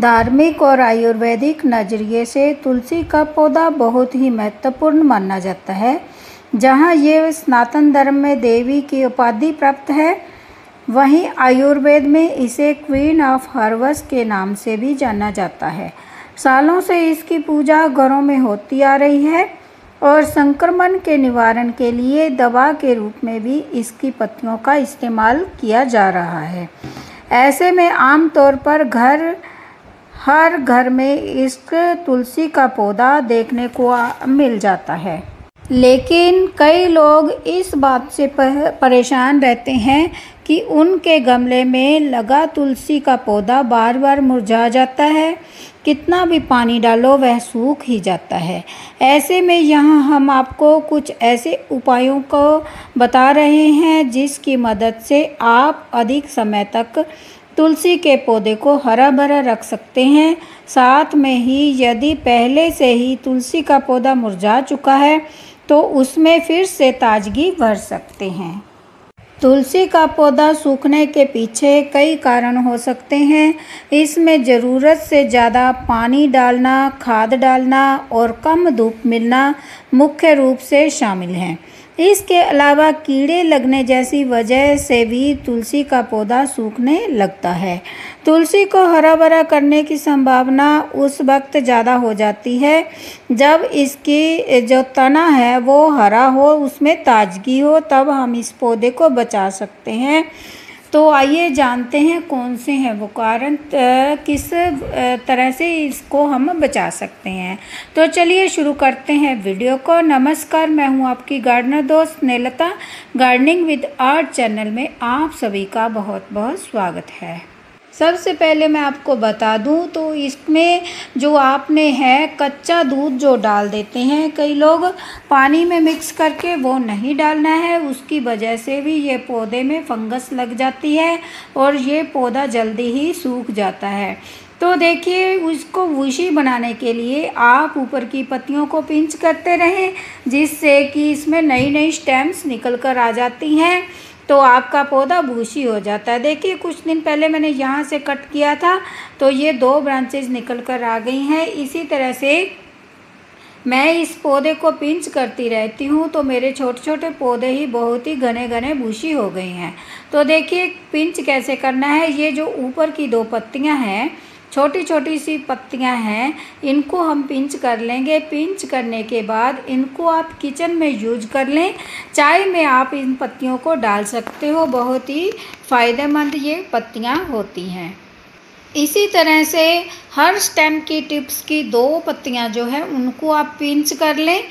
धार्मिक और आयुर्वेदिक नज़रिए से तुलसी का पौधा बहुत ही महत्वपूर्ण माना जाता है। जहाँ ये सनातन धर्म में देवी की उपाधि प्राप्त है, वहीं आयुर्वेद में इसे क्वीन ऑफ हर्ब्स के नाम से भी जाना जाता है। सालों से इसकी पूजा घरों में होती आ रही है और संक्रमण के निवारण के लिए दवा के रूप में भी इसकी पत्तियों का इस्तेमाल किया जा रहा है। ऐसे में आमतौर पर हर घर में इस तुलसी का पौधा देखने को मिल जाता है। लेकिन कई लोग इस बात से परेशान रहते हैं कि उनके गमले में लगा तुलसी का पौधा बार बार मुरझा जाता है, कितना भी पानी डालो वह सूख ही जाता है। ऐसे में यहाँ हम आपको कुछ ऐसे उपायों को बता रहे हैं जिसकी मदद से आप अधिक समय तक तुलसी के पौधे को हरा भरा रख सकते हैं। साथ में ही यदि पहले से ही तुलसी का पौधा मुरझा चुका है तो उसमें फिर से ताजगी भर सकते हैं। तुलसी का पौधा सूखने के पीछे कई कारण हो सकते हैं। इसमें ज़रूरत से ज़्यादा पानी डालना, खाद डालना और कम धूप मिलना मुख्य रूप से शामिल हैं। इसके अलावा कीड़े लगने जैसी वजह से भी तुलसी का पौधा सूखने लगता है। तुलसी को हरा भरा करने की संभावना उस वक्त ज़्यादा हो जाती है जब इसकी जो तना है वो हरा हो, उसमें ताजगी हो, तब हम इस पौधे को बचा सकते हैं। तो आइए जानते हैं कौन से हैं वो कारण, किस तरह से इसको हम बचा सकते हैं। तो चलिए शुरू करते हैं वीडियो को। नमस्कार, मैं हूं आपकी गार्डनर दोस्त Snehlata. Gardening with art channel में आप सभी का बहुत बहुत स्वागत है। सबसे पहले मैं आपको बता दूं तो इसमें जो आपने है कच्चा दूध जो डाल देते हैं कई लोग पानी में मिक्स करके, वो नहीं डालना है। उसकी वजह से भी ये पौधे में फंगस लग जाती है और ये पौधा जल्दी ही सूख जाता है। तो देखिए, उसको वुशी बनाने के लिए आप ऊपर की पत्तियों को पिंच करते रहें, जिससे कि इसमें नई नई स्टेम्स निकल कर आ जाती हैं, तो आपका पौधा बूशी हो जाता है। देखिए, कुछ दिन पहले मैंने यहाँ से कट किया था तो ये 2 ब्रांचेज निकल कर आ गई हैं। इसी तरह से मैं इस पौधे को पिंच करती रहती हूँ तो मेरे छोटे छोटे पौधे ही बहुत ही घने घने बूशी हो गए हैं। तो देखिए पिंच कैसे करना है। ये जो ऊपर की 2 पत्तियाँ हैं, छोटी छोटी सी पत्तियां हैं, इनको हम पिंच कर लेंगे। पिंच करने के बाद इनको आप किचन में यूज कर लें। चाय में आप इन पत्तियों को डाल सकते हो, बहुत ही फ़ायदेमंद ये पत्तियां होती हैं। इसी तरह से हर स्टेम की टिप्स की 2 पत्तियां जो है उनको आप पिंच कर लें,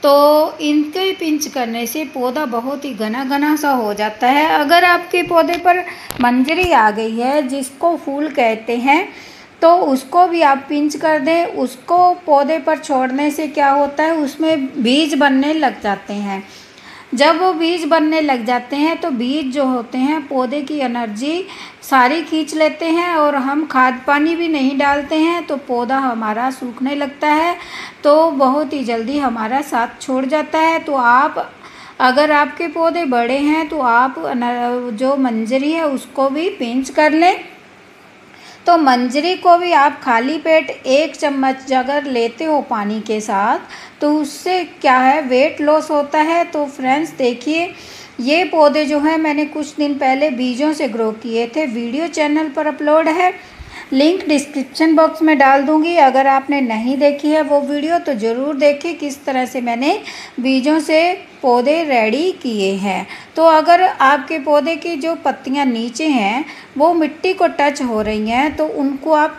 तो इनके पिंच करने से पौधा बहुत ही घना घना सा हो जाता है। अगर आपके पौधे पर मंजरी आ गई है, जिसको फूल कहते हैं, तो उसको भी आप पिंच कर दें। उसको पौधे पर छोड़ने से क्या होता है, उसमें बीज बनने लग जाते हैं। जब वो बीज बनने लग जाते हैं तो बीज जो होते हैं पौधे की एनर्जी सारी खींच लेते हैं और हम खाद पानी भी नहीं डालते हैं तो पौधा हमारा सूखने लगता है, तो बहुत ही जल्दी हमारा साथ छोड़ जाता है। तो आप अगर आपके पौधे बड़े हैं तो आप जो मंजरी है उसको भी पिंच कर लें। तो मंजरी को भी आप खाली पेट 1 चम्मच अगर लेते हो पानी के साथ, तो उससे क्या है, वेट लॉस होता है। तो फ्रेंड्स देखिए, ये पौधे जो हैं मैंने कुछ दिन पहले बीजों से ग्रो किए थे। वीडियो चैनल पर अपलोड है, लिंक डिस्क्रिप्शन बॉक्स में डाल दूंगी। अगर आपने नहीं देखी है वो वीडियो तो ज़रूर देखें, किस तरह से मैंने बीजों से पौधे रेडी किए हैं। तो अगर आपके पौधे की जो पत्तियां नीचे हैं वो मिट्टी को टच हो रही हैं तो उनको आप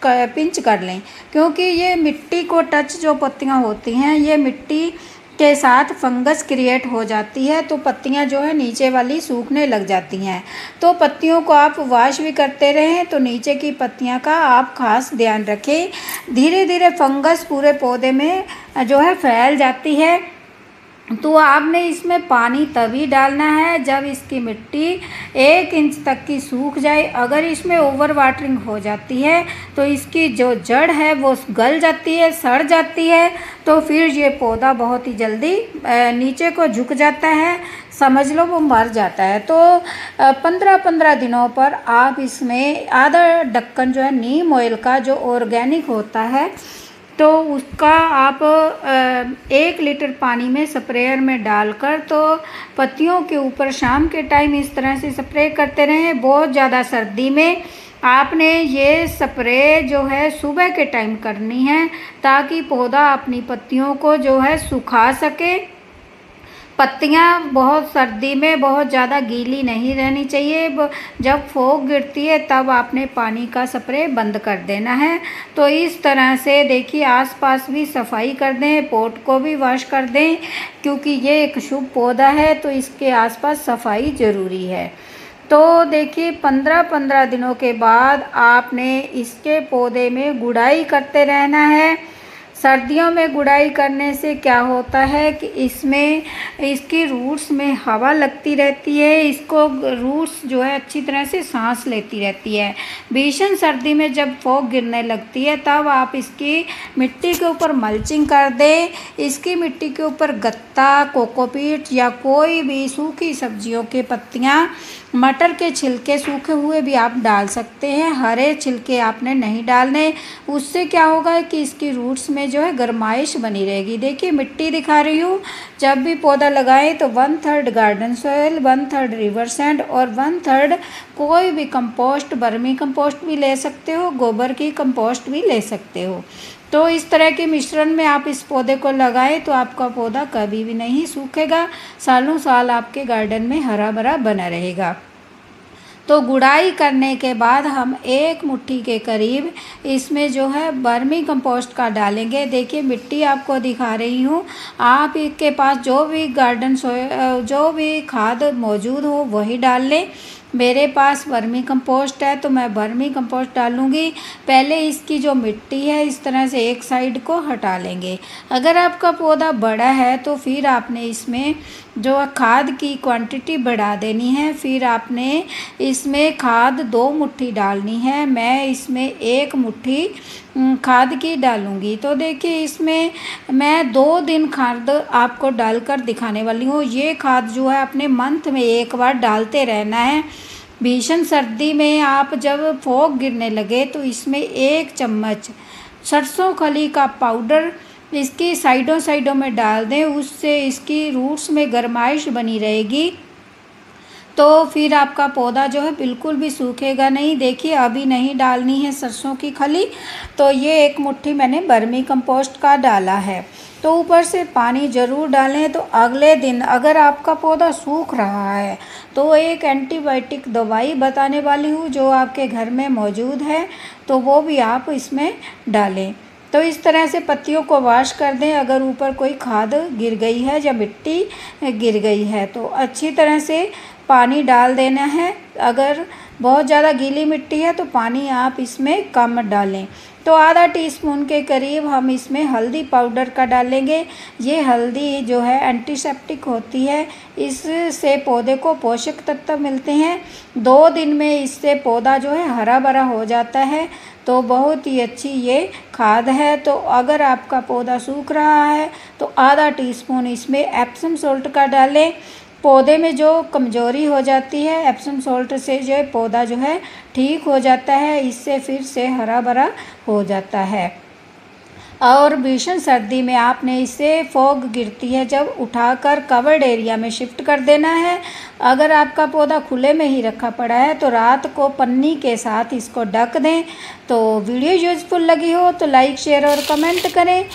पिंच कर लें, क्योंकि ये मिट्टी को टच जो पत्तियां होती हैं ये मिट्टी के साथ फंगस क्रिएट हो जाती है, तो पत्तियां जो है नीचे वाली सूखने लग जाती हैं। तो पत्तियों को आप वॉश भी करते रहें, तो नीचे की पत्तियां का आप खास ध्यान रखें। धीरे धीरे फंगस पूरे पौधे में जो है फैल जाती है। तो आपने इसमें पानी तभी डालना है जब इसकी मिट्टी 1 इंच तक की सूख जाए। अगर इसमें ओवर वाटरिंग हो जाती है तो इसकी जो जड़ है वो गल जाती है, सड़ जाती है, तो फिर ये पौधा बहुत ही जल्दी नीचे को झुक जाता है, समझ लो वो मर जाता है। तो 15-15 दिनों पर आप इसमें आधा ढक्कन जो है नीम ऑयल का, जो ऑर्गेनिक होता है, तो उसका आप 1 लीटर पानी में स्प्रेयर में डालकर तो पत्तियों के ऊपर शाम के टाइम इस तरह से स्प्रे करते रहें। बहुत ज़्यादा सर्दी में आपने ये स्प्रे जो है सुबह के टाइम करनी है, ताकि पौधा अपनी पत्तियों को जो है सुखा सके। पत्तियां बहुत सर्दी में बहुत ज़्यादा गीली नहीं रहनी चाहिए। जब फॉग गिरती है तब आपने पानी का स्प्रे बंद कर देना है। तो इस तरह से देखिए, आसपास भी सफाई कर दें, पॉट को भी वॉश कर दें, क्योंकि ये एक शुभ पौधा है तो इसके आसपास सफाई ज़रूरी है। तो देखिए 15-15 दिनों के बाद आपने इसके पौधे में गुड़ाई करते रहना है। सर्दियों में गुड़ाई करने से क्या होता है कि इसमें इसकी रूट्स में हवा लगती रहती है, इसको रूट्स जो है अच्छी तरह से सांस लेती रहती है। भीषण सर्दी में जब फॉग गिरने लगती है तब आप इसकी मिट्टी के ऊपर मल्चिंग कर दें। इसकी मिट्टी के ऊपर गत्ता, कोकोपीट या कोई भी सूखी सब्जियों के पत्तियाँ, मटर के छिलके सूखे हुए भी आप डाल सकते हैं। हरे छिलके आपने नहीं डालने, उससे क्या होगा कि इसकी रूट्स में जो है गर्माइश बनी रहेगी। देखिए मिट्टी दिखा रही हूँ। जब भी पौधा लगाएं तो 1/3 गार्डन सॉइल, 1/3 रिवर सैंड और 1/3 कोई भी कंपोस्ट, बर्मी कंपोस्ट भी ले सकते हो, गोबर की कंपोस्ट भी ले सकते हो। तो इस तरह के मिश्रण में आप इस पौधे को लगाएं तो आपका पौधा कभी भी नहीं सूखेगा, सालों साल आपके गार्डन में हरा भरा बना रहेगा। तो गुड़ाई करने के बाद हम 1 मुट्ठी के करीब इसमें जो है वर्मी कंपोस्ट का डालेंगे। देखिए मिट्टी आपको दिखा रही हूँ, आप इसके पास जो भी गार्डन जो भी खाद मौजूद हो वही डाल लें। मेरे पास वर्मी कंपोस्ट है तो मैं वर्मी कंपोस्ट डालूँगी। पहले इसकी जो मिट्टी है इस तरह से एक साइड को हटा लेंगे। अगर आपका पौधा बड़ा है तो फिर आपने इसमें जो खाद की क्वांटिटी बढ़ा देनी है। फिर आपने इसमें खाद 2 मुट्ठी डालनी है। मैं इसमें 1 मुट्ठी खाद की डालूँगी। तो देखिए इसमें मैं 2 दिन खाद आपको डालकर दिखाने वाली हूँ। ये खाद जो है अपने मंथ में 1 बार डालते रहना है। भीषण सर्दी में आप जब फॉग गिरने लगे तो इसमें 1 चम्मच सरसों खली का पाउडर इसकी साइडों में डाल दें, उससे इसकी रूट्स में गर्माइश बनी रहेगी। तो फिर आपका पौधा जो है बिल्कुल भी सूखेगा नहीं। देखिए अभी नहीं डालनी है सरसों की खली, तो ये 1 मुट्ठी मैंने वर्मी कंपोस्ट का डाला है। तो ऊपर से पानी ज़रूर डालें। तो अगले दिन अगर आपका पौधा सूख रहा है तो एक एंटीबायोटिक दवाई बताने वाली हूँ जो आपके घर में मौजूद है, तो वो भी आप इसमें डालें। तो इस तरह से पत्तियों को वॉश कर दें। अगर ऊपर कोई खाद गिर गई है या मिट्टी गिर गई है तो अच्छी तरह से पानी डाल देना है। अगर बहुत ज़्यादा गीली मिट्टी है तो पानी आप इसमें कम डालें। तो आधा टीस्पून के करीब हम इसमें हल्दी पाउडर का डालेंगे। ये हल्दी जो है एंटीसेप्टिक होती है, इससे पौधे को पोषक तत्व मिलते हैं। 2 दिन में इससे पौधा जो है हरा भरा हो जाता है। तो बहुत ही अच्छी ये खाद है। तो अगर आपका पौधा सूख रहा है तो आधा टीस्पून इसमें एप्सम सॉल्ट का डालें। पौधे में जो कमज़ोरी हो जाती है एप्सम सॉल्ट से जो पौधा जो है ठीक हो जाता है, इससे फिर से हरा भरा हो जाता है। और भीषण सर्दी में आपने इसे फॉग गिरती है जब उठाकर कवर्ड एरिया में शिफ्ट कर देना है। अगर आपका पौधा खुले में ही रखा पड़ा है तो रात को पन्नी के साथ इसको ढक दें। तो वीडियो यूज़फुल लगी हो तो लाइक, शेयर और कमेंट करें।